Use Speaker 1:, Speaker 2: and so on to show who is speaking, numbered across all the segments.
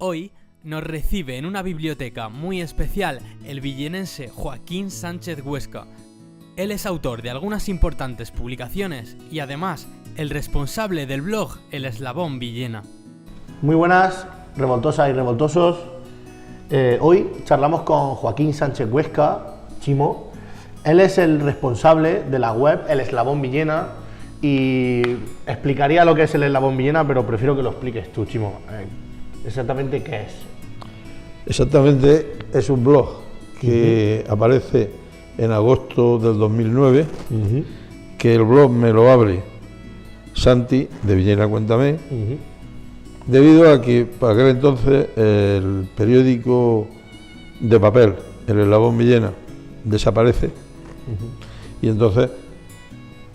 Speaker 1: Hoy nos recibe en una biblioteca muy especial el villenense Joaquín Sánchez Huesca. Él es autor de algunas importantes publicaciones y además el responsable del blog El Eslabón Villena.
Speaker 2: Muy buenas, revoltosas y revoltosos. Hoy charlamos con Joaquín Sánchez Huesca, Chimo. Él es el responsable de la web El Eslabón Villena y explicaría lo que es El Eslabón Villena, pero prefiero que lo expliques tú, Chimo. Exactamente qué es.
Speaker 3: Exactamente, es un blog que aparece en agosto del 2009, que el blog me lo abre Santi, de Villena Cuéntame, debido a que para aquel entonces el periódico de papel, El Eslabón Villena, desaparece, y entonces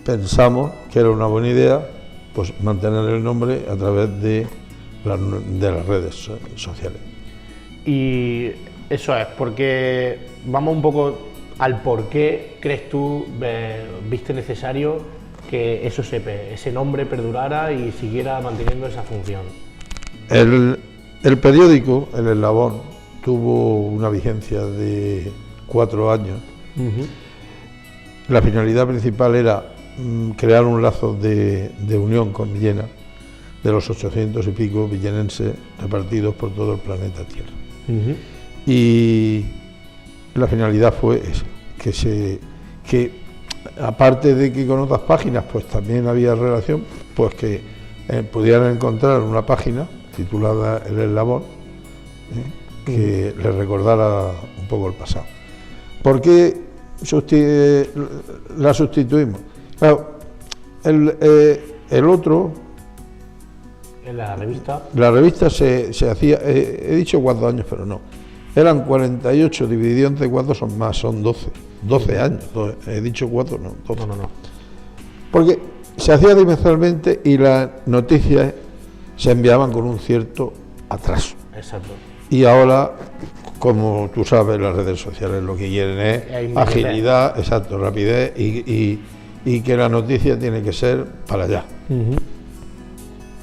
Speaker 3: pensamos que era una buena idea pues mantener el nombre a través de las redes sociales.
Speaker 2: Y eso es, porque vamos un poco al por qué crees tú, viste necesario que ese nombre perdurara y siguiera manteniendo esa función.
Speaker 3: El periódico, El Eslabón, tuvo una vigencia de 4 años. La finalidad principal era crear un lazo de unión con Villena, de los 800 y pico villenenses repartidos por todo el planeta Tierra. Y la finalidad fue esa, que aparte de que con otras páginas pues también había relación, pues que pudieran encontrar una página titulada El Eslabón, que les recordara un poco el pasado. ¿Por qué la sustituimos? Claro, el otro...
Speaker 2: ¿En la revista?
Speaker 3: La revista se hacía, he dicho 4 años, pero no. Eran 48, dividido entre 4 son más, son 12 años. He dicho 4, no, 12.
Speaker 2: No.
Speaker 3: Porque se hacía trimestralmente y las noticias se enviaban con un cierto atraso.
Speaker 2: Exacto.
Speaker 3: Y ahora, como tú sabes, las redes sociales lo que quieren es agilidad, exacto, rapidez y que la noticia tiene que ser para allá.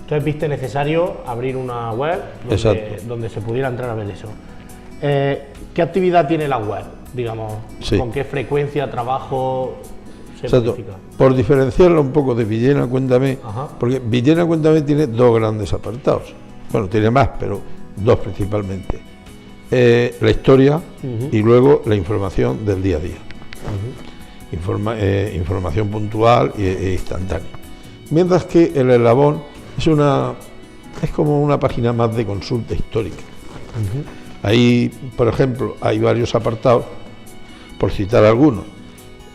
Speaker 2: Entonces viste necesario abrir una web donde se pudiera entrar a ver eso. ¿Qué actividad tiene la web? Digamos,
Speaker 3: sí.
Speaker 2: ¿Con qué frecuencia, trabajo se
Speaker 3: exacto.
Speaker 2: modifica? Por
Speaker 3: diferenciarlo un poco de Villena Cuéntame, porque Villena Cuéntame tiene 2 grandes apartados. Bueno, tiene más, pero 2 principalmente. La historia y luego la información del día a día. Información puntual e instantánea. Mientras que El Eslabón es como una página más de consulta histórica. Ahí, por ejemplo, hay varios apartados, por citar algunos.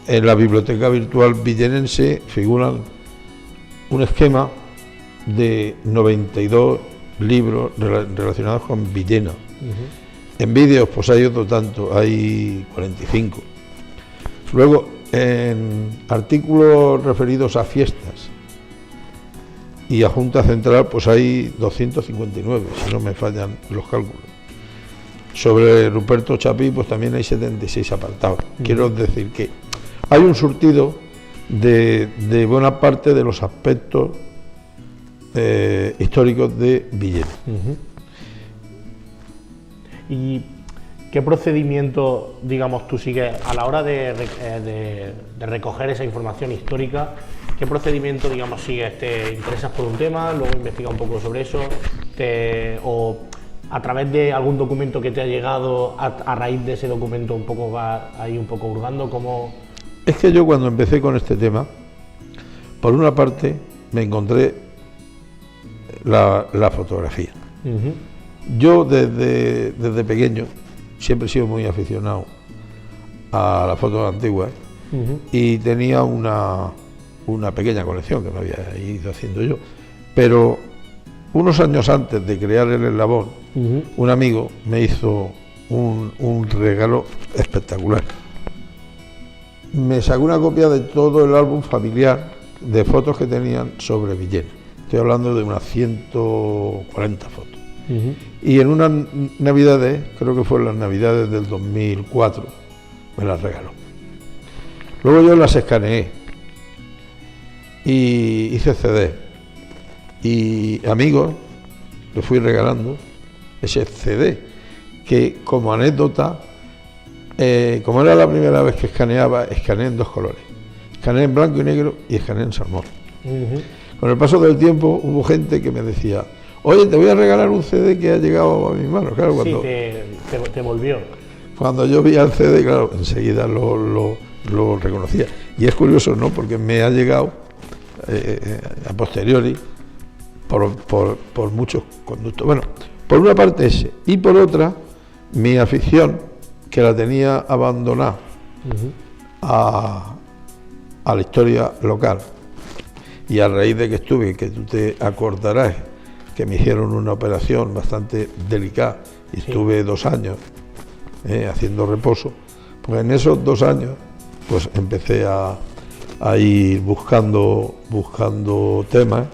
Speaker 3: En la biblioteca virtual villenense figuran un esquema de 92 libros relacionados con Villena. En vídeos pues hay otro tanto, hay 45. Luego, en artículos referidos a fiestas y a Junta Central, pues hay 259, si no me fallan los cálculos. Sobre Ruperto Chapí, pues también hay 76 apartados. Quiero decir que hay un surtido de buena parte de los aspectos históricos de Villena.
Speaker 2: ¿Y qué procedimiento, digamos, tú sigues a la hora de recoger esa información histórica? ¿Qué procedimiento, digamos, sigues? ¿Te interesas por un tema, luego investigas un poco sobre eso? ¿O a través de algún documento que te ha llegado, a raíz de ese documento un poco vas ahí un poco hurgando? ¿Cómo?
Speaker 3: Es que yo cuando empecé con este tema, por una parte me encontré la fotografía. Yo desde pequeño siempre he sido muy aficionado a las fotos antiguas y tenía una pequeña colección que me había ido haciendo yo, pero unos años antes de crear El Eslabón, un amigo me hizo un regalo espectacular. Me sacó una copia de todo el álbum familiar de fotos que tenían sobre Villena. Estoy hablando de unas 140 fotos. Y en unas navidades, creo que fue en las navidades del 2004, me las regaló. Luego yo las escaneé y hice CD. Y amigos le fui regalando ese CD, que como anécdota, como era la primera vez que escaneaba, escaneé en 2 colores. Escaneé en blanco y negro y escaneé en salmón. Con el paso del tiempo hubo gente que me decía, oye, te voy a regalar un CD que ha llegado a mis manos. Claro, cuando,
Speaker 2: sí, te volvió.
Speaker 3: Cuando yo vi el CD, claro, enseguida lo reconocía. Y es curioso, ¿no? Porque me ha llegado a posteriori por muchos conductos. Bueno, por una parte ese, y por otra, mi afición, que la tenía abandonada a la historia local. Y a raíz de que estuve, que tú te acordarás, que me hicieron una operación bastante delicada, y estuve 2 años haciendo reposo, pues en esos 2 años pues empecé a ir buscando temas.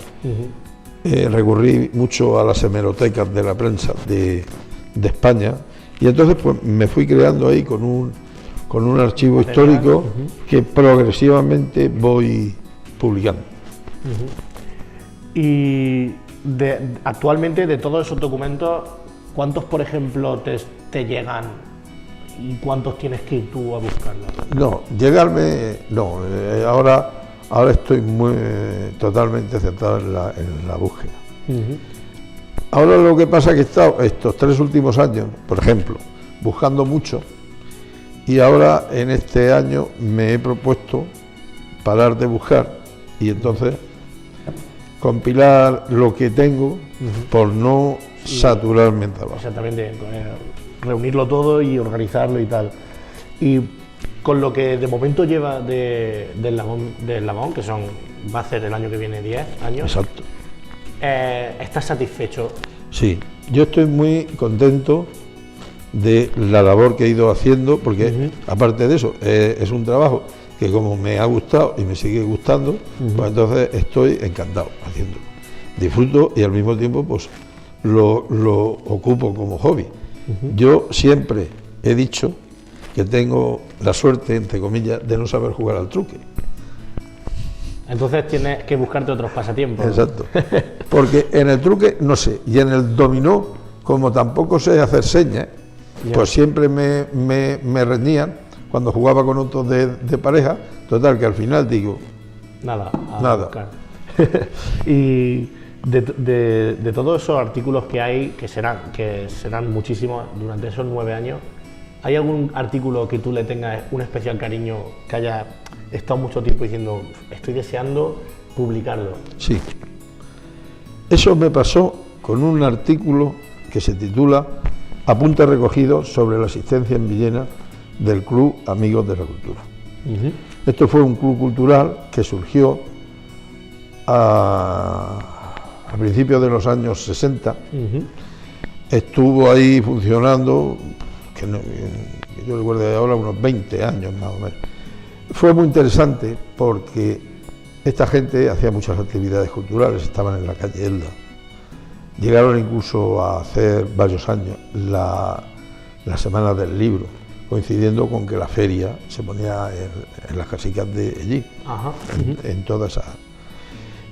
Speaker 3: Recurrí mucho a las hemerotecas de la prensa de España, y entonces pues me fui creando ahí con un archivo histórico que progresivamente voy publicando.
Speaker 2: Y actualmente, de todos esos documentos, ¿cuántos, por ejemplo, te llegan y cuántos tienes que ir tú a buscarlos?
Speaker 3: No, llegarme, no, ahora estoy totalmente centrado en la búsqueda. Ahora lo que pasa es que he estado estos 3 últimos años, por ejemplo, buscando mucho, y ahora en este año me he propuesto parar de buscar y entonces compilar lo que tengo por no saturarme en trabajo.
Speaker 2: Exactamente, reunirlo todo y organizarlo y tal. Y con lo que de momento lleva del Lamón, que va a ser el año que viene 10 años.
Speaker 3: Exacto.
Speaker 2: ¿Estás satisfecho?
Speaker 3: Sí, yo estoy muy contento de la labor que he ido haciendo, porque aparte de eso, es un trabajo que como me ha gustado y me sigue gustando, pues entonces estoy encantado haciéndolo. Disfruto y al mismo tiempo pues lo ocupo como hobby. Yo siempre he dicho que tengo la suerte, entre comillas, de no saber jugar al truque.
Speaker 2: Entonces tienes que buscarte otros pasatiempos.
Speaker 3: Exacto. Porque en el truque no sé, y en el dominó, como tampoco sé hacer señas, pues siempre me reñían cuando jugaba con otros de pareja. Total, que al final digo...
Speaker 2: Nada.
Speaker 3: Nada.
Speaker 2: Y de todos esos artículos que hay, que serán muchísimos durante esos 9 años, ¿hay algún artículo que tú le tengas un especial cariño, que haya estado mucho tiempo diciendo, estoy deseando publicarlo?
Speaker 3: Sí. Eso me pasó con un artículo que se titula Apuntes recogidos sobre la asistencia en Villena del Club Amigos de la Cultura. Esto fue un club cultural que surgió a principios de los años 60. Estuvo ahí funcionando, que yo recuerdo de ahora, unos 20 años más o menos. Fue muy interesante porque esta gente hacía muchas actividades culturales, estaban en la calle Elda. Llegaron incluso a hacer varios años la Semana del Libro, coincidiendo con que la feria se ponía en las casicas de allí, en toda esa.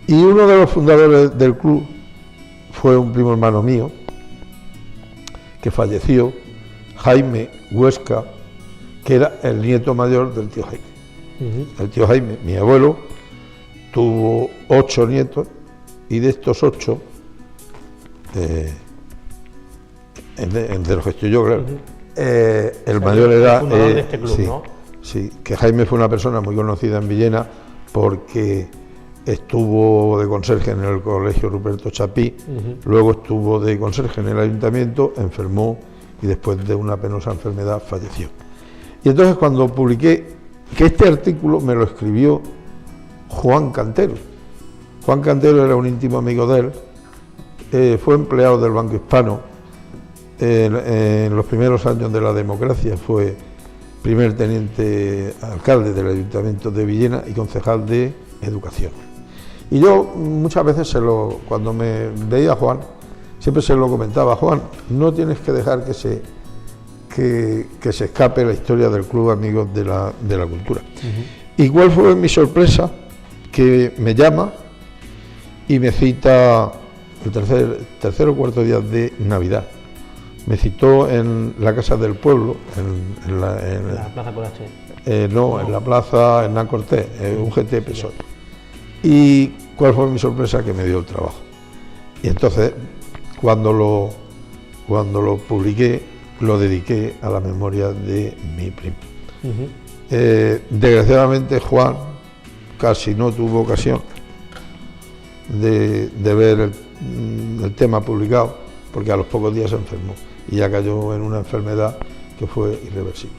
Speaker 3: Y uno de los fundadores del club fue un primo hermano mío, que falleció, Jaime Huesca, que era el nieto mayor del tío Jaime. El tío Jaime, mi abuelo, tuvo 8 nietos, y de estos 8, de los que estoy yo, claro, el mayor era...
Speaker 2: El fundador de este club,
Speaker 3: sí,
Speaker 2: ¿no?
Speaker 3: Sí, que Jaime fue una persona muy conocida en Villena porque estuvo de conserje en el colegio Ruperto Chapí, luego estuvo de conserje en el ayuntamiento, enfermó y después de una penosa enfermedad falleció. Y entonces cuando publiqué, que este artículo me lo escribió Juan Cantero. Juan Cantero era un íntimo amigo de él, fue empleado del Banco Hispano en los primeros años de la democracia, fue primer teniente alcalde del Ayuntamiento de Villena y concejal de Educación. Y yo muchas veces cuando me veía a Juan, siempre se lo comentaba: Juan, no tienes que dejar que se escape la historia del Club Amigos de la Cultura. ¿Y cuál fue mi sorpresa? Que me llama y me cita el tercer o cuarto día de Navidad, me citó en la Casa del Pueblo, en
Speaker 2: La Plaza Corache.
Speaker 3: no, en la Plaza Hernán Cortés, un GT PSOE. Y cuál fue mi sorpresa, que me dio el trabajo. Y entonces, cuando lo publiqué, lo dediqué a la memoria de mi primo. Desgraciadamente, Juan casi no tuvo ocasión de ver el tema publicado, porque a los pocos días se enfermó y ya cayó en una enfermedad que fue irreversible.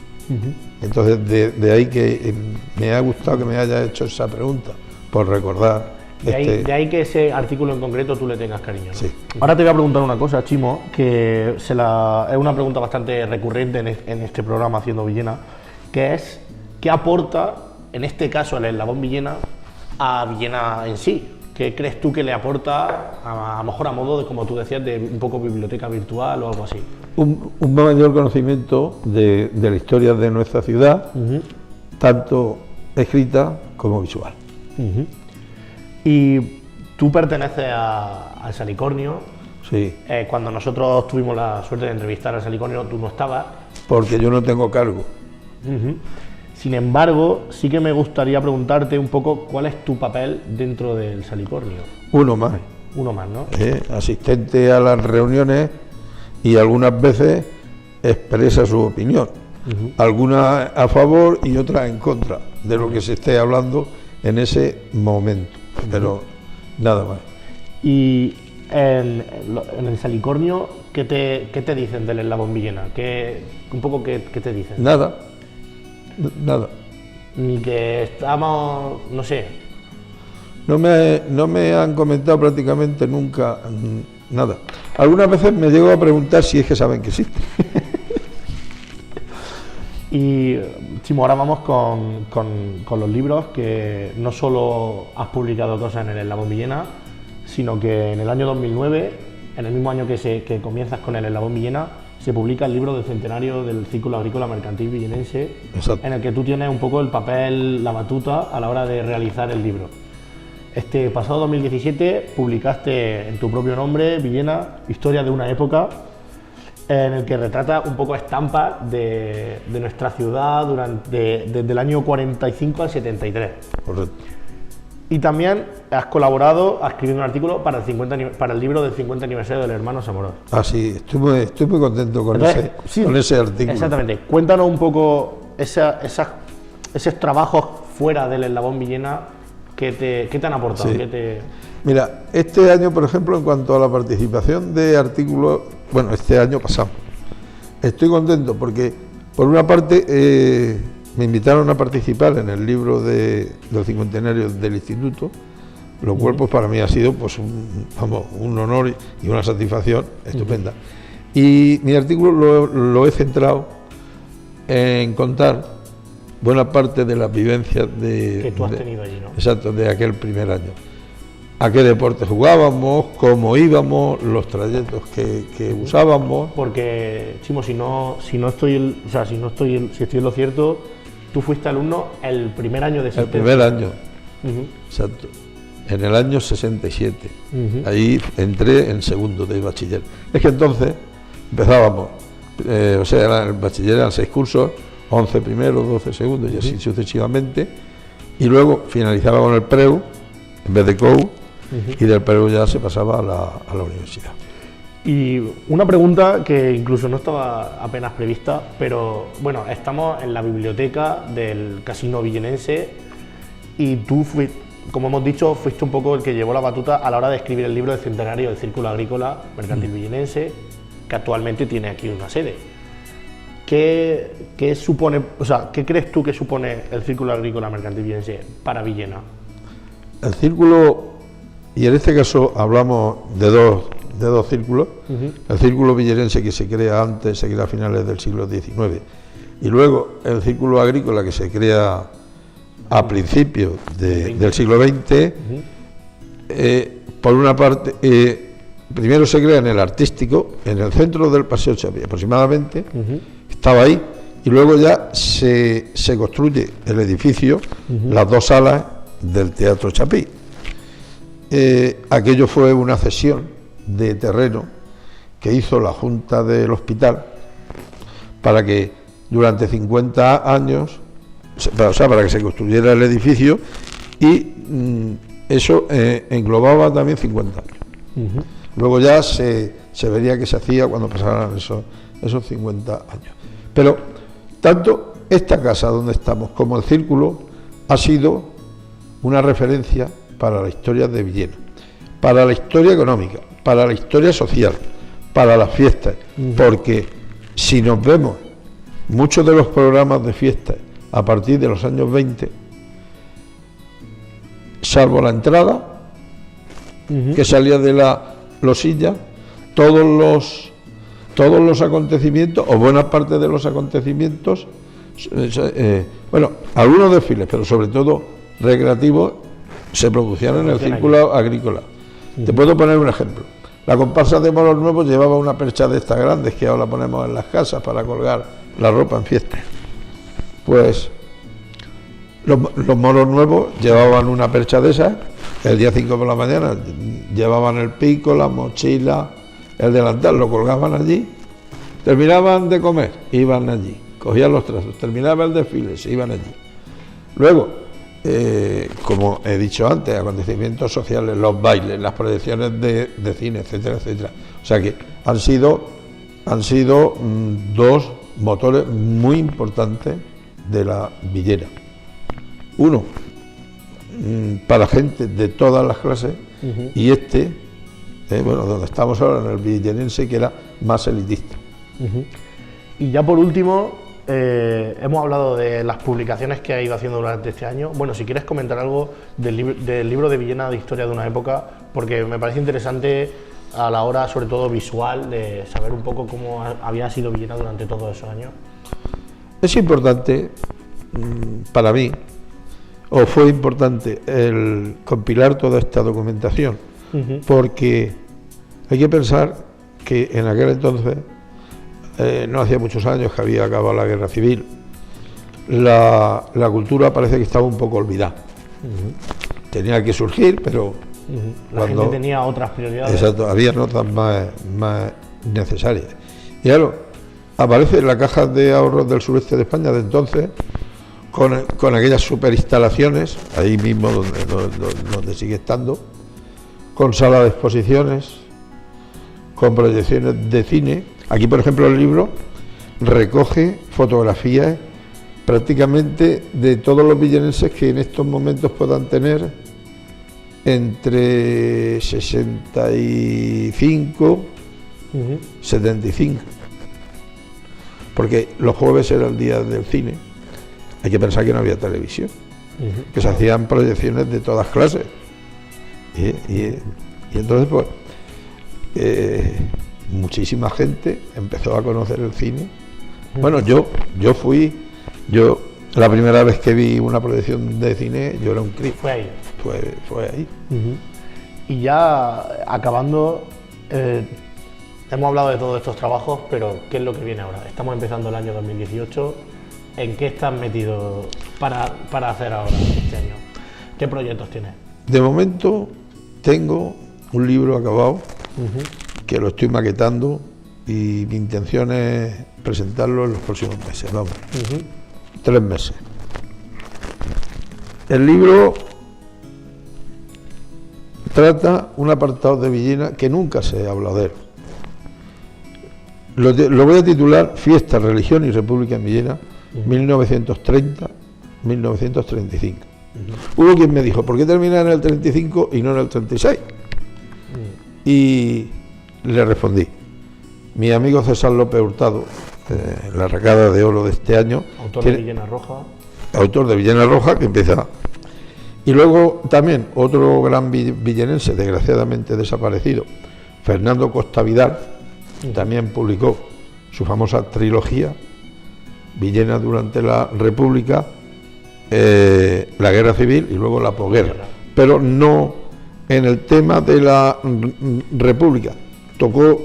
Speaker 3: Entonces, de ahí que me ha gustado que me haya hecho esa pregunta, por recordar.
Speaker 2: De ahí que ese artículo en concreto tú le tengas cariño, ¿no?
Speaker 3: Sí.
Speaker 2: Ahora te voy a preguntar una cosa, Chimo, que es una pregunta bastante recurrente en este programa Haciendo Villena, que es, ¿qué aporta, en este caso, el Eslabón Villena a Villena en sí? ¿Qué crees tú que le aporta, a lo mejor a modo de, como tú decías, de un poco biblioteca virtual o algo así?
Speaker 3: Un mayor conocimiento de la historia de nuestra ciudad, tanto escrita como visual.
Speaker 2: Y tú perteneces al Salicornio.
Speaker 3: Sí.
Speaker 2: Cuando nosotros tuvimos la suerte de entrevistar al Salicornio, tú no estabas.
Speaker 3: Porque yo no tengo cargo.
Speaker 2: Sin embargo, sí que me gustaría preguntarte un poco cuál es tu papel dentro del Salicornio.
Speaker 3: Uno más.
Speaker 2: Uno más, ¿no?
Speaker 3: Asistente a las reuniones y algunas veces expresa su opinión. Algunas a favor y otras en contra de lo que se esté hablando en ese momento. Pero nada más.
Speaker 2: Y en el Salicornio, ¿qué te dicen del Eslabón Villena? ¿Qué te dicen?
Speaker 3: Nada.
Speaker 2: Ni que estamos, no sé.
Speaker 3: No me han comentado prácticamente nunca nada. Algunas veces me llego a preguntar si es que saben que existe.
Speaker 2: Y Chimo, ahora vamos con los libros, que no solo has publicado cosas en el Eslabón Villena, sino que en el año 2009, en el mismo año que comienzas con el Eslabón Villena, se publica el libro del centenario del Círculo Agrícola Mercantil Villenense.
Speaker 3: Exacto.
Speaker 2: En el que tú tienes un poco el papel, la batuta a la hora de realizar el libro. Este pasado 2017 publicaste en tu propio nombre, Villena, Historia de una época, en el que retrata un poco estampas de nuestra ciudad desde el año 45 al 73.
Speaker 3: Correcto.
Speaker 2: Y también has colaborado a escribir un artículo para el libro del 50 aniversario del hermano Samorós.
Speaker 3: Ah, sí, estoy muy contento con ese artículo.
Speaker 2: Exactamente. Cuéntanos un poco esos trabajos fuera del Eslabón Villena, ¿qué te han aportado?
Speaker 3: Sí. Mira, este año, por ejemplo, en cuanto a la participación de artículos, bueno, este año pasamos. Estoy contento porque, por una parte, me invitaron a participar en el libro del cincuentenario del instituto, lo cual pues para mí ha sido pues un honor y una satisfacción estupenda. Y mi artículo lo he centrado en contar buena parte de las vivencias
Speaker 2: que tú has tenido allí, ¿no?
Speaker 3: Exacto, de aquel primer año. A qué deporte jugábamos, cómo íbamos, los trayectos que usábamos.
Speaker 2: Porque, Chimo, si estoy en lo cierto, tú fuiste alumno el primer año de
Speaker 3: El primer año, exacto, en el año 67. Ahí entré en segundo de bachiller. Es que entonces empezábamos, el bachiller eran 6 cursos, 11 primeros, 12 segundos y así sucesivamente, y luego finalizaba con el PREU en vez de COU, y del PREU ya se pasaba a la universidad.
Speaker 2: Y una pregunta que incluso no estaba apenas prevista, pero bueno, estamos en la biblioteca del Casino Villenense y tú como hemos dicho, fuiste un poco el que llevó la batuta a la hora de escribir el libro del centenario del Círculo Agrícola Mercantil Villenense, que actualmente tiene aquí una sede. ¿Qué crees tú que supone el Círculo Agrícola Mercantil Villenense para Villena?
Speaker 3: El círculo, y en este caso hablamos de dos círculos, el círculo villenense que se crea a finales del siglo XIX, y luego el círculo agrícola que se crea a principios del siglo XX. Por una parte, primero se crea en el artístico, en el centro del Paseo Chapí aproximadamente, estaba ahí, y luego ya se construye el edificio, las 2 salas del Teatro Chapí. Aquello fue una cesión de terreno que hizo la Junta del Hospital para que durante 50 años, o sea, para que se construyera el edificio, y eso englobaba también 50 años. Luego ya se vería qué se hacía cuando pasaran esos 50 años. Pero tanto esta casa donde estamos como el Círculo ha sido una referencia para la historia de Villena, para la historia económica, para la historia social, para las fiestas, porque si nos vemos muchos de los programas de fiestas a partir de los años 20, salvo la entrada, que salía de la losilla, todos los acontecimientos, o buena parte de los acontecimientos, bueno, algunos desfiles, pero sobre todo recreativos, se producían en el Círculo Agrícola. Te puedo poner un ejemplo. La comparsa de moros nuevos llevaba una percha de estas grandes que ahora ponemos en las casas para colgar la ropa en fiestas. Pues los moros nuevos llevaban una percha de esas, el día 5 por la mañana llevaban el pico, la mochila, el delantal, lo colgaban allí, terminaban de comer, iban allí, cogían los trazos, terminaba el desfile, se iban allí. Luego, como he dicho antes, acontecimientos sociales, los bailes, las proyecciones de cine, etcétera, etcétera. O sea que han sido dos motores muy importantes de la Villena. Uno, para gente de todas las clases, y bueno, donde estamos ahora, en el villenense, que era más elitista.
Speaker 2: Y ya por último, hemos hablado de las publicaciones que ha ido haciendo durante este año. Bueno, si quieres comentar algo del libro de Villena de Historia de una época, porque me parece interesante a la hora, sobre todo visual, de saber un poco cómo había sido Villena durante todos esos años.
Speaker 3: Es importante para mí, o fue importante, el compilar toda esta documentación, porque hay que pensar que en aquel entonces, no hacía muchos años que había acabado la guerra civil, la cultura parece que estaba un poco olvidada. Tenía que surgir, pero
Speaker 2: la gente tenía otras prioridades.
Speaker 3: Exacto, había notas más necesarias. Y claro, aparece en la Caja de Ahorros del Sureste de España de entonces, con aquellas superinstalaciones, ahí mismo donde sigue estando, con sala de exposiciones, con proyecciones de cine. Aquí, por ejemplo, el libro recoge fotografías prácticamente de todos los villenenses que en estos momentos puedan tener entre 65 y 75. Porque los jueves era el día del cine. Hay que pensar que no había televisión, que se hacían proyecciones de todas clases. Y entonces, pues, muchísima gente empezó a conocer el cine. Bueno, yo la primera vez que vi una proyección de cine, yo era un crío.
Speaker 2: Fue ahí.
Speaker 3: Fue ahí.
Speaker 2: Y ya acabando, hemos hablado de todos estos trabajos, pero ¿qué es lo que viene ahora? Estamos empezando el año 2018. ¿En qué estás metido para hacer ahora este año? ¿Qué proyectos tienes?
Speaker 3: De momento tengo un libro acabado, que lo estoy maquetando, y mi intención es presentarlo en los próximos meses, 3 meses. El libro trata un apartado de Villena que nunca se ha hablado de él. Lo voy a titular Fiesta, Religión y República en Villena, 1930-1935. Hubo quien me dijo, ¿por qué termina en el 35 y no en el 36? Y le respondí, mi amigo César López Hurtado, la recada de oro de este año,
Speaker 2: autor de Villena Roja.
Speaker 3: Autor de Villena Roja, que empieza. Y luego también otro gran villenense, desgraciadamente desaparecido, Fernando Costa Vidal, también publicó su famosa trilogía, Villena durante la República, la Guerra Civil y luego la posguerra, pero no en el tema de la República. Tocó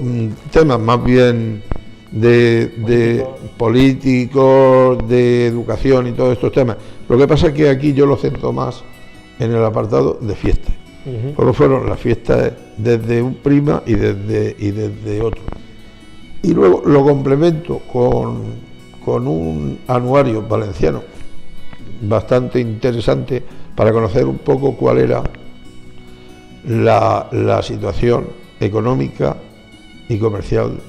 Speaker 3: temas más bien de políticos, de educación y todos estos temas. Lo que pasa es que aquí yo lo centro más en el apartado de fiestas. Como fueron las fiestas desde un prima y desde otro. Y luego lo complemento con un anuario valenciano bastante interesante para conocer un poco cuál era la situación económica y comercial,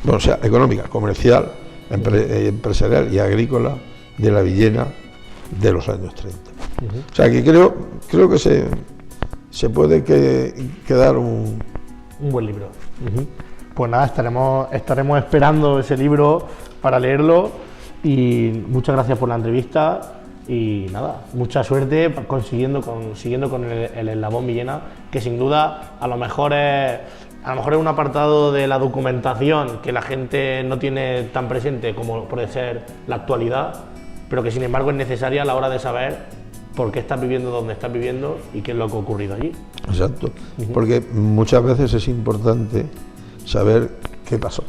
Speaker 3: o sea, económica, comercial, empresarial y agrícola de la Villena de los años 30. O sea que creo que se puede quedar un
Speaker 2: buen libro. Pues nada, estaremos esperando ese libro para leerlo, y muchas gracias por la entrevista y nada, mucha suerte siguiendo con el Eslabón Villena, que sin duda a lo mejor es un apartado de la documentación que la gente no tiene tan presente como puede ser la actualidad, pero que sin embargo es necesaria a la hora de saber por qué estás viviendo donde estás viviendo y qué es lo que ha ocurrido allí.
Speaker 3: Exacto, porque muchas veces es importante saber qué pasó.